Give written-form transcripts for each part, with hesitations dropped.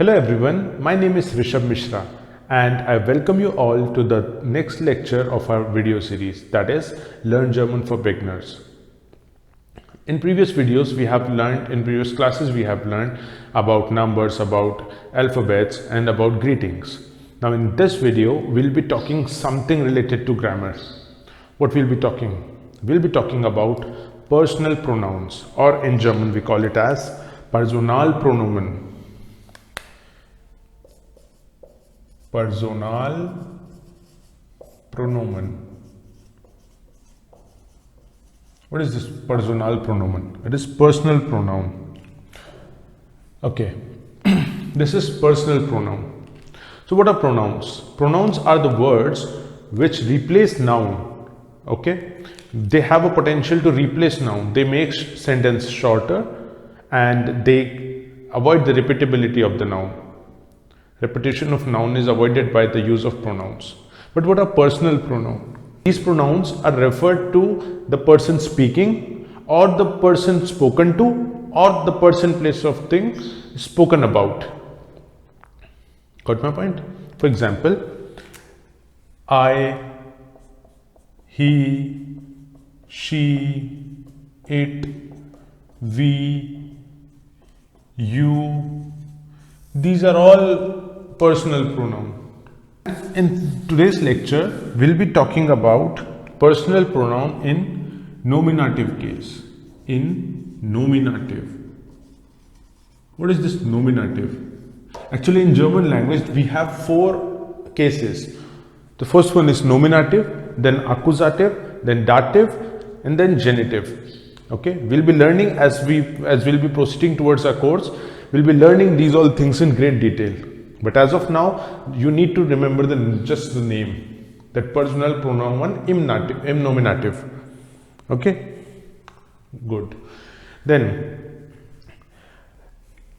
Hello everyone, my name is Rishabh Mishra and I welcome you all to the next lecture of our video series, that is Learn German for Beginners. In previous videos in previous classes we have learned about numbers, about alphabets and about greetings. Now in this video we'll be talking something related to grammar. What we'll be talking? We'll be talking about personal pronouns, or in German we call it as Personalpronomen. Personalpronomen. What is this Personalpronomen? It is personal pronoun. Okay, this is personal pronoun. So what are pronouns? Pronouns are the words which replace noun. Okay, they have a potential to replace noun. They make sentence shorter and they avoid the repeatability of the noun. Repetition of noun is avoided by the use of pronouns. But what are personal pronouns? These pronouns are referred to the person speaking, or the person spoken to, or the person, place of thing spoken about. Got my point? For example, I, he, she, it, we, you. These are all personal pronoun. In today's lecture, we'll be talking about personal pronoun in nominative case. In nominative. What is this nominative? Actually, in German language, we have 4 cases. The first one is nominative, then accusative, then dative, and then genitive. Okay, we'll be learning as we'll be proceeding towards our course. We'll be learning these all things in great detail. But as of now, you need to remember just the name, that personal pronoun im nominative. Okay, good. Then,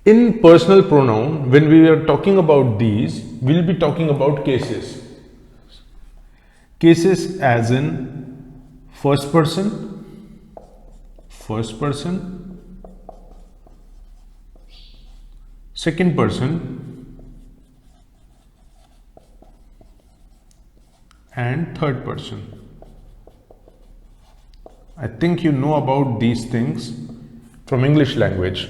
in personal pronoun, when we are talking about these, we'll be talking about cases. Cases as in first person, second person, and third person. I think you know about these things from English language.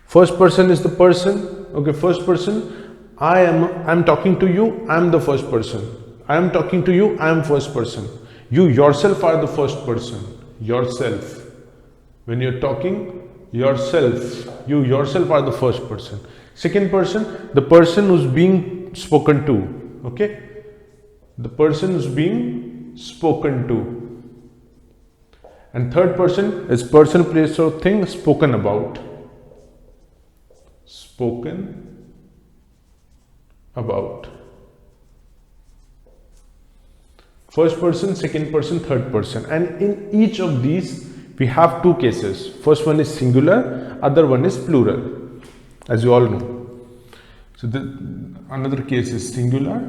First person is the person. Okay, first person. I'm talking to you. I'm the first person. I am talking to you. I am first person. You yourself are the first person. Yourself. When you're talking, yourself. You yourself are the first person. Second person, the person who's being spoken to. Okay. The person who's being spoken to. And third person is person, place or thing spoken about. Spoken about. First person, second person, third person. And in each of these, we have 2 cases. First one is singular, other one is plural, as you all know. So another case is singular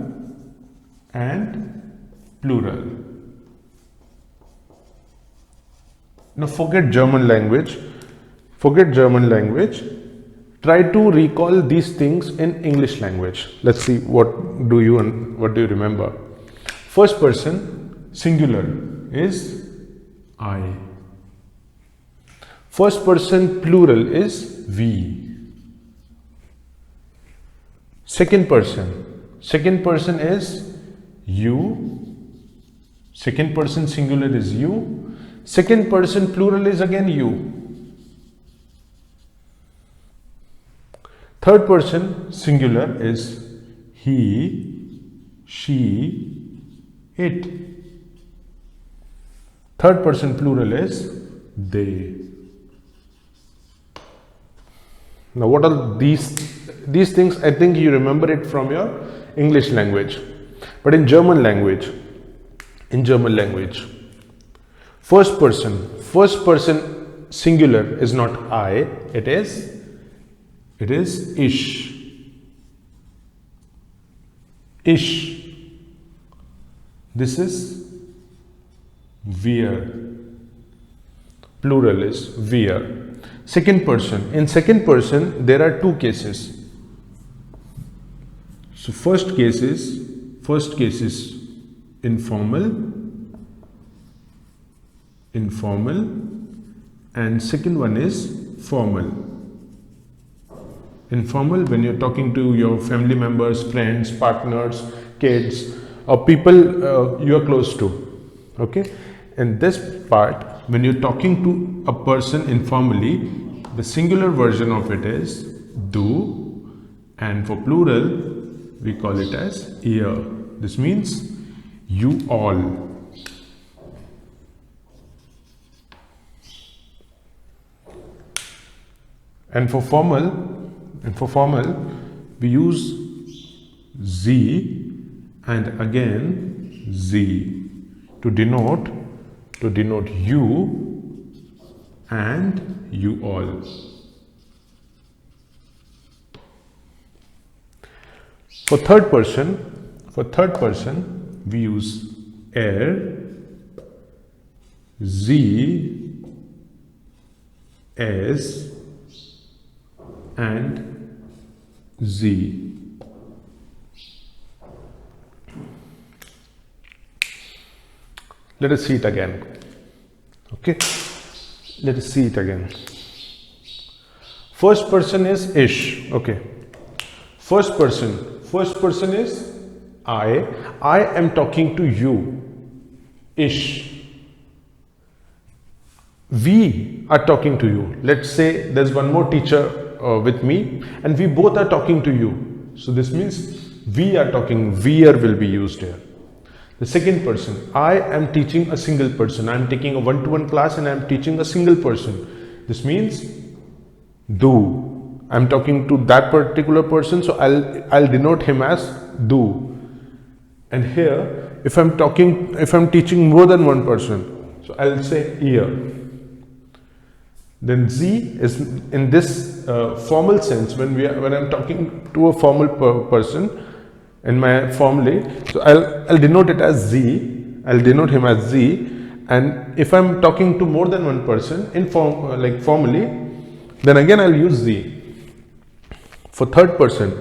and plural. Now forget German language. Try to recall these things in English language. Let's see what do you remember. First person singular is I. First person plural is we. Second person is you. Second person singular is you. Second person plural is again you. Third person singular is he, she, it. Third person plural is they. Now what are these things? I think you remember it from your English language. But in German language, first person singular is not I, it is ich. This is wir. Plural is wir. Second person. In second person, there are 2 cases. So first case is informal, and second one is formal. Informal when you're talking to your family members, friends, partners, kids, or people you are close to. Okay, and this part, when you're talking to a person informally, the singular version of it is do, and for plural we call it as ear. This means you all. And for formal, we use Z and again Z to denote you and you all. For third person, we use er, Z, S, and Z. Let us see it again. Okay, let us see it again. First person is ish. Okay, first person is I am talking to you. Ish. We are talking to you. Let's say there's one more teacher with me and we both are talking to you. So this means we are talking, we're will be used here. The second person, I am teaching a single person. I am taking a one-to-one class and I am teaching a single person. This means do. I am talking to that particular person, so I'll denote him as do. And here, if I'm teaching more than one person, so I'll say ear. Then Z is in this formal sense when I'm talking to a formal person in my formally, so I'll denote it as Z. I'll denote him as Z. And if I'm talking to more than one person in formally, then again I'll use Z. For third person,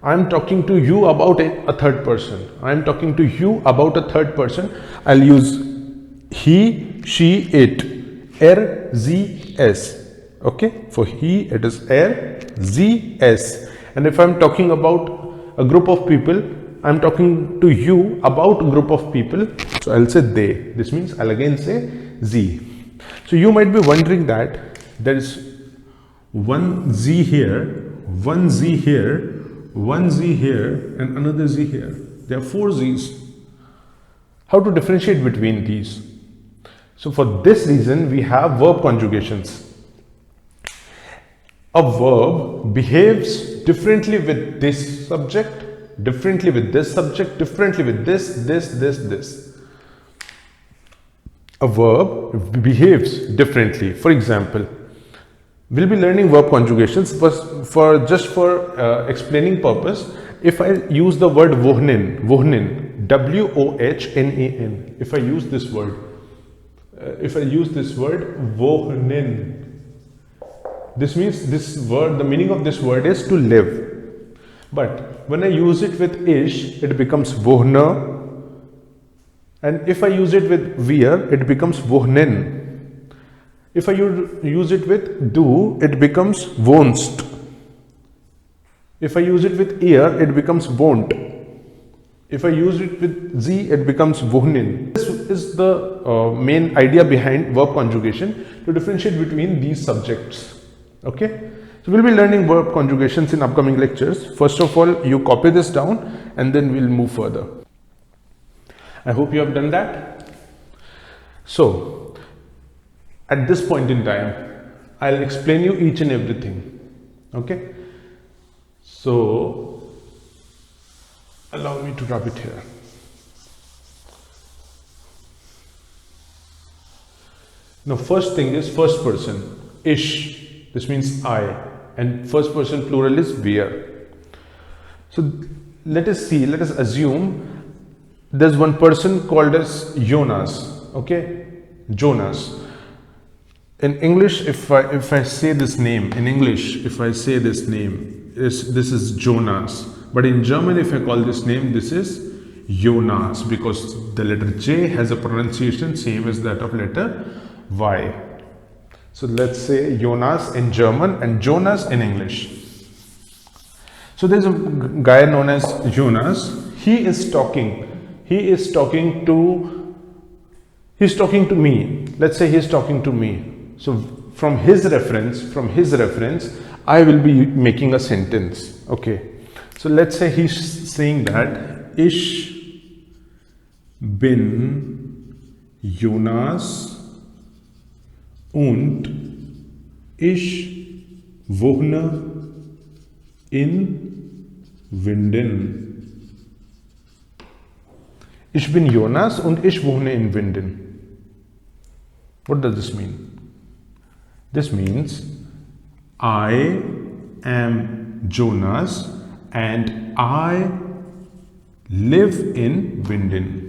I'm talking to you about a third person. I'm talking to you about a third person. I'll use he, she, it. Er, Z, S. Okay, for he it is er, Z, S. And if I'm talking about a group of people, I'm talking to you about a group of people, so I'll say they. This means I'll again say Z. So you might be wondering that there is one Z here, one Z here, one Z here, and another Z here. There are 4 Z's. How to differentiate between these? So for this reason, we have verb conjugations. A verb behaves differently with this subject, differently with this subject, differently with this. A verb behaves differently. For example, we'll be learning verb conjugations for explaining purpose. If I use the word wohnen, W-O-H-N-E-N, if I use this word wohnen, this means this word, the meaning of this word is to live. But when I use it with ish, it becomes wohner. And if I use it with wir, it becomes wohnen. If I use it with du, it becomes wonst. If I use it with ear, it becomes won't. If I use it with z, it becomes wohnen. This is the main idea behind verb conjugation, to differentiate between these subjects. Okay, so we'll be learning verb conjugations in upcoming lectures. First of all, you copy this down and then we'll move further. I hope you have done that. So at this point in time, I'll explain you each and everything. Okay, so allow me to rub it here. Now first thing is first person, ish. This means I, and first person plural is wir. So let us assume there's one person called as Jonas. Okay, Jonas. In English, if I say this name, this is Jonas. But in German, if I call this name, this is Jonas, because the letter J has a pronunciation same as that of letter Y. So let's say Jonas in German and Jonas in English. So there's a guy known as Jonas. He is talking to me. Let's say he's talking to me. So from his reference, I will be making a sentence. Okay. So let's say he's saying that Ich bin Jonas und ich wohne in Winden. Ich bin Jonas und ich wohne in Winden. What does this mean? This means I am Jonas and I live in Winden.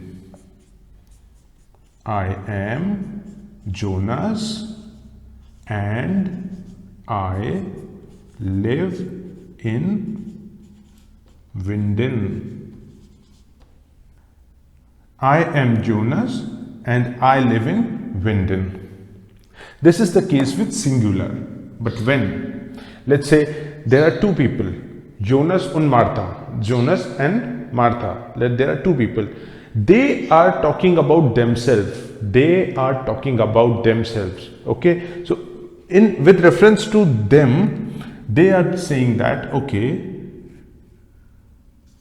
I am Jonas and I live in Winden. I am Jonas and I live in Winden. This is the case with singular. But when, let's say there are two people, Jonas and Martha. Jonas and Martha. There are two people. They are talking about themselves. Okay. So with reference to them, they are saying that, okay,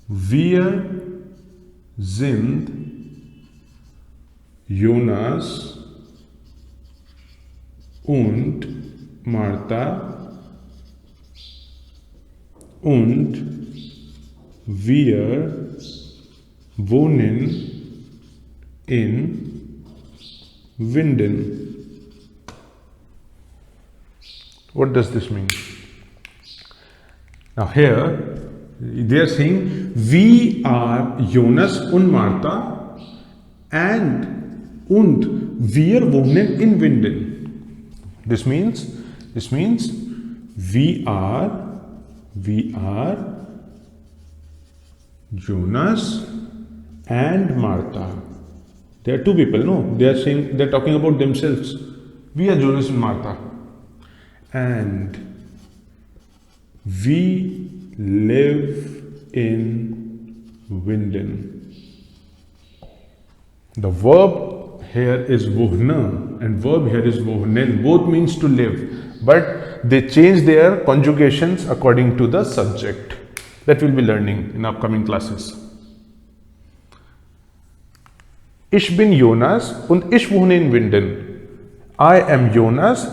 wir sind Jonas und Martha und wir wohnen in Winden. What does this mean? Now here they are saying we are Jonas und Martha and wir wohnen in Winden. This means we are Jonas and Martha. There are two people, no? They are talking about themselves. We are Jonas and Martha. And we live in Winden. The verb here is wohnen and verb here is wohnen. Both means to live, but they change their conjugations according to the subject. That we'll be learning in upcoming classes. Ich bin Jonas und ich wohne in Winden. I am Jonas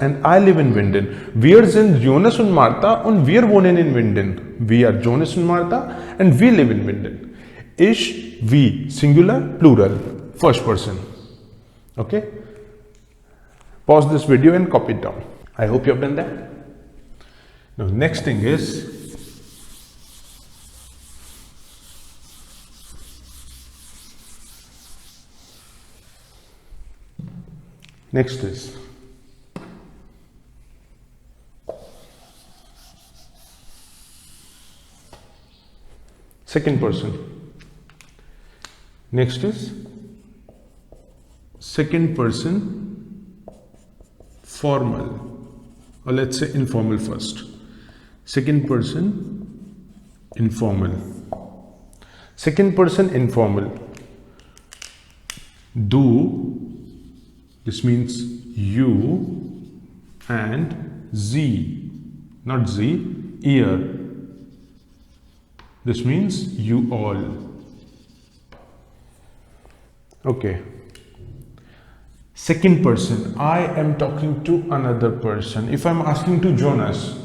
and I live in Winden. Wir sind Jonas und Martha und wir wohnen in Winden. We are Jonas und Martha and we live in Winden. Ich, we, singular, plural, first person. Okay? Pause this video and copy it down. I hope you have done that. Now, next thing is second person. Next is second person formal, or let's say informal first. Second person informal. Second person informal. Du, this means you, and Z, not Z, ear. This means you all. Okay. Second person, I am talking to another person. If I'm asking to Jonas,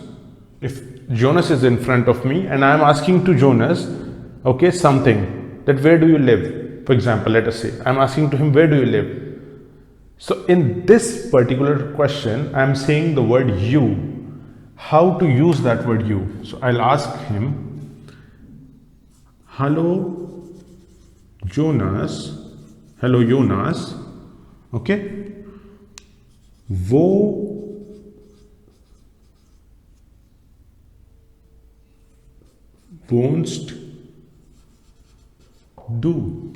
if Jonas is in front of me and I'm asking to Jonas, okay, something, that where do you live? For example, let us say, I'm asking to him, where do you live? So in this particular question, I'm saying the word you. How to use that word you? So I'll ask him, hello Jonas, okay, wo won't do.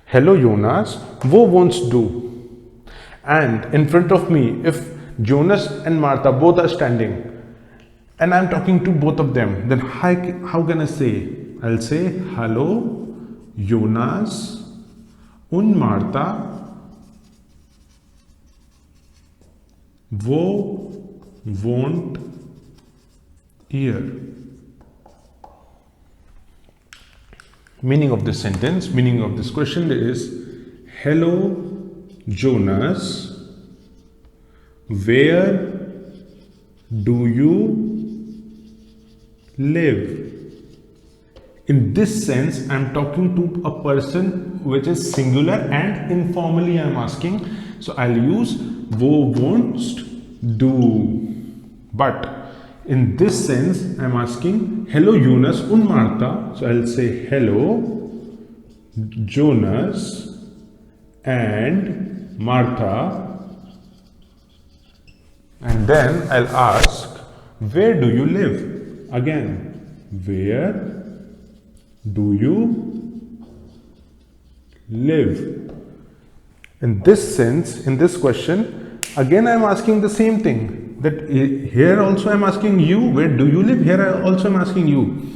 Hello Jonas, wo won't do. And in front of me, if Jonas and Martha both are standing and I'm talking to both of them, then how can I say? I'll say hello Jonas und Martha wo won't here. Meaning of this sentence, meaning of this question is, hello Jonas, where do you live? In this sense, I am talking to a person which is singular and informally I am asking. So I'll use wo won't do. But in this sense, I am asking hello Jonas und Martha. So I'll say hello Jonas and Martha. And then I'll ask, where do you live? Again, where do you live? In this sense, in this question, again I am asking the same thing. That here also I am asking you, where do you live? Here I also am asking you.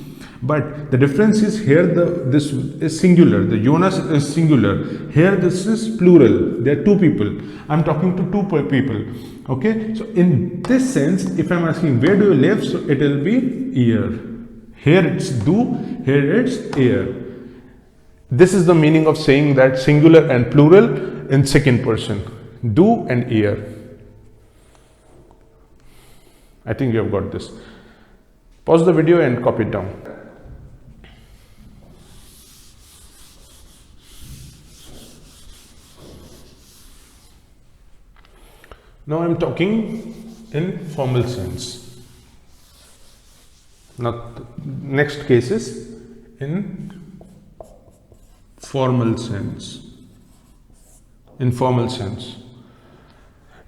But the difference is here this is singular. The Jonas is singular. Here this is plural. There are two people. I am talking to two people. Okay. So in this sense, if I am asking where do you live, so it will be here. Here it's do, here it's here. This is the meaning of saying that singular and plural in second person. Do and here. I think you have got this. Pause the video and copy it down. Now I am talking in formal sense. Now next case is in formal sense. In formal sense.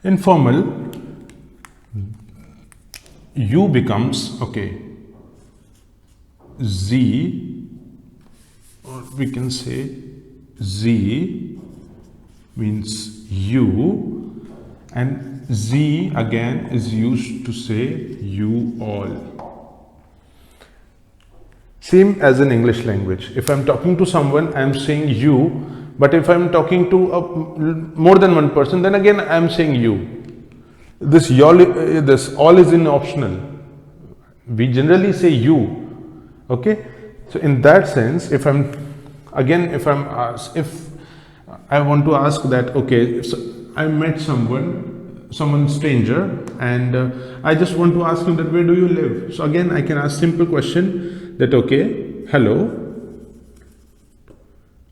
In formal, you becomes, okay, Z, or we can say Z means you, and Z again is used to say you all. Same as in English language. If I'm talking to someone, I'm saying you, but if I'm talking to more than one person, then again I'm saying you. This all is in optional. We generally say you. Okay. So in that sense, if I want to ask that, okay, so I met someone stranger, and I just want to ask him that where do you live? So again, I can ask simple question that, okay, hello,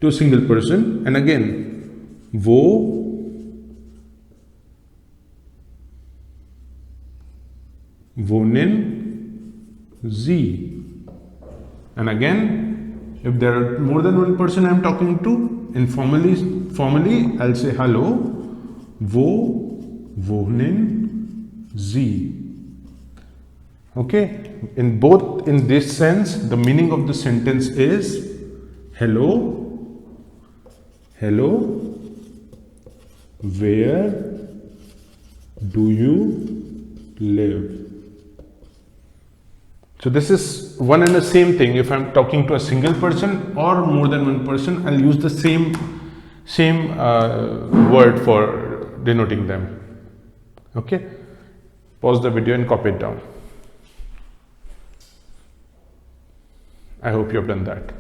to a single person, and again, wo wohnen Sie. And again, if there are more than one person I am talking to, formally I'll say hello, wo wohnen Sie. Okay, in this sense, the meaning of the sentence is hello, where do you live? So this is one and the same thing. If I'm talking to a single person or more than one person, I'll use the same word for denoting them. Okay, pause the video and copy it down. I hope you have done that.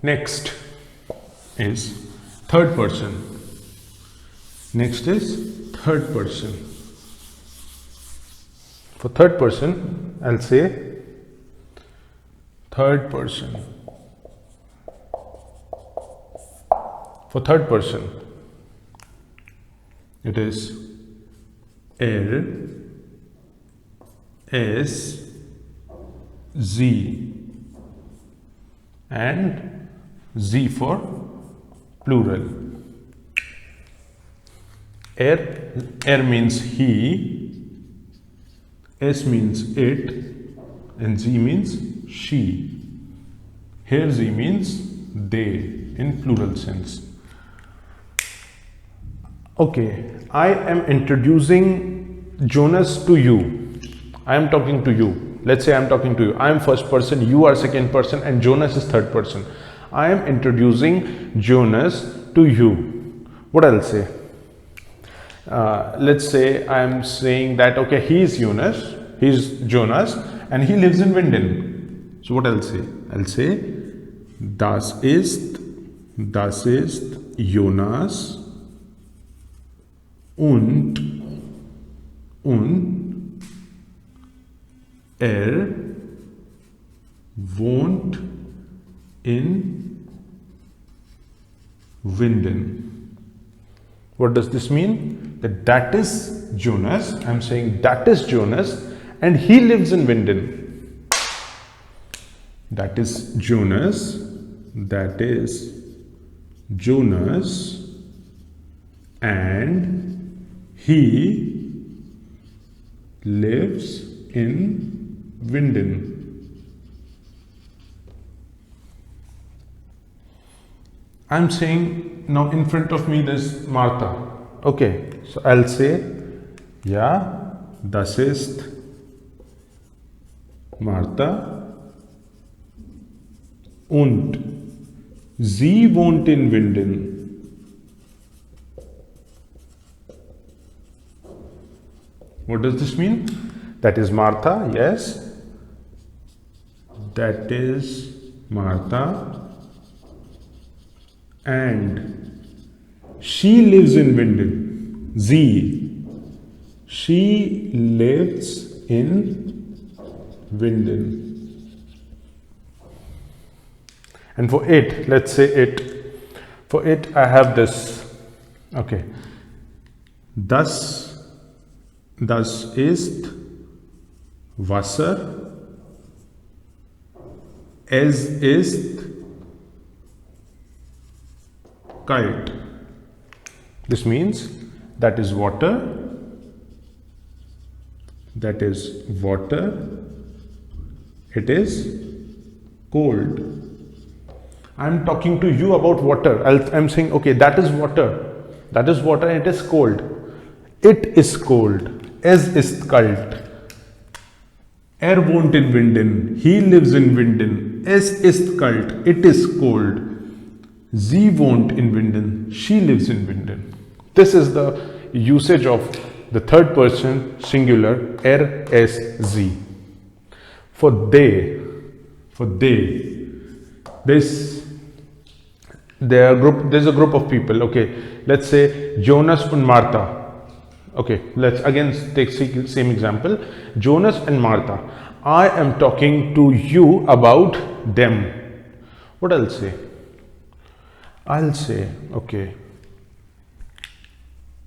Next is third person. Next is third person. For third person, I'll say third person. For third person, it is S, Z, and Z for plural. Er means he, S means it, and Z means she. Here Z means they in plural sense. Okay, I am introducing Jonas to you. I am talking to you. Let's say I am talking to you. I am first person, you are second person, and Jonas is third person. I am introducing Jonas to you. What I'll say? Let's say I am saying that, okay, he is Jonas, and he lives in Winden. So what I'll say? I'll say, das ist Jonas und wohnt in Winden. What does this mean? That is Jonas. I'm saying that is Jonas and he lives in Winden. That is Jonas. That is Jonas and he lives in Winden. I'm saying now in front of me there's Martha. Okay, so I'll say, ja, das ist Martha und sie wohnt in Winden. What does this mean? That is Martha, yes. That is Martha. And she lives in Winden. She lives in Winden. And for it, let's say it. For it, I have this. Okay. Das ist Wasser. Es ist kalt. This means that is water. That is water. It is cold. I'm talking to you about water. I'm saying, okay, that is water. That is water and it is cold. It is cold. Es ist kalt. Wohnt in Winden. He lives in Winden. Es ist kalt. It is cold. Sie wohnt in Winden. She lives in Winden. This is the usage of the third person singular es, sie. For they, there's a group of people. Okay, let's say Jonas and Martha. Okay, let's again take same example. Jonas and Martha. I am talking to you about them. What I'll say? I'll say, okay.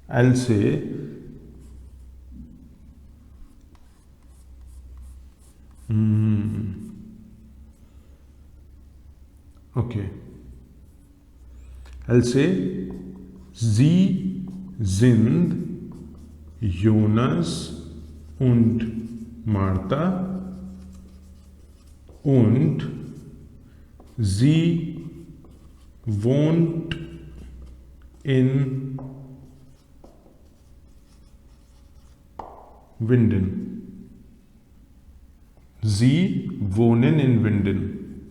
I'll say, okay. I'll say, Sie sind Jonas und Martha und sie wohnt in Winden. Sie wohnen in Winden.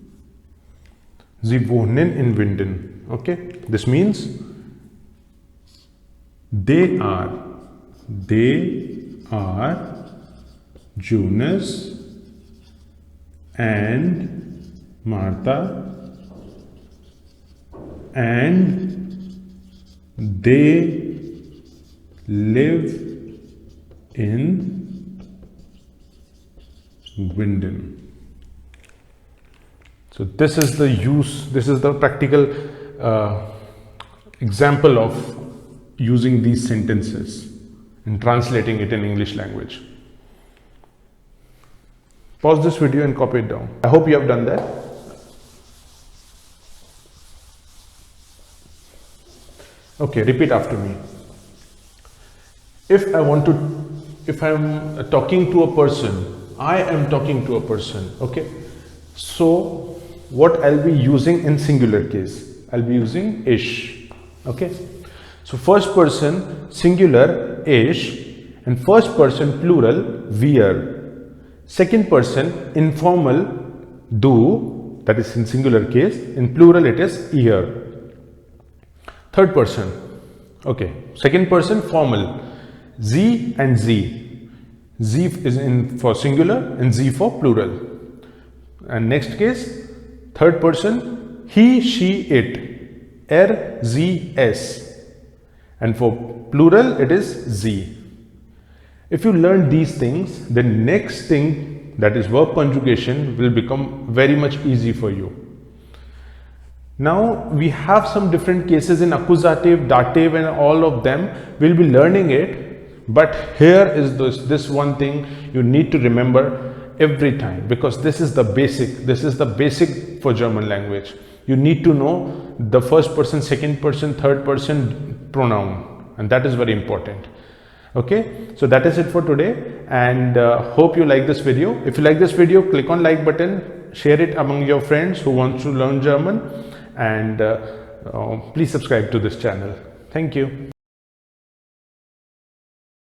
Sie wohnen in Winden. Okay, this means they are Jonas and Martha and they live in Winden. So this is the practical example of using these sentences and translating it in English language. Pause this video and copy it down. I hope you have done that. Okay, repeat after me. If I'm talking to a person, I am talking to a person. Okay, so what I'll be using in singular case? I'll be using ish. Okay, so first person singular ish and first person plural wir. Second person informal do, that is in singular case. In plural it is ihr. Third person, okay, second person formal, sie and sie. Sie is in for singular and sie for plural. And next case, third person, he, she, it, sie, es. And for plural it is sie. If you learn these things, the next thing, that is verb conjugation, will become very much easy for you. Now we have some different cases in accusative, dative and all of them. We'll be learning it, but here is this one thing you need to remember every time, because this is the basic for German language. You need to know the first person, second person, third person pronoun, and that is very important. Okay, so that is it for today, and hope you like this video. If you like this video, click on like button, share it among your friends who want to learn German, and please subscribe to this channel. Thank you.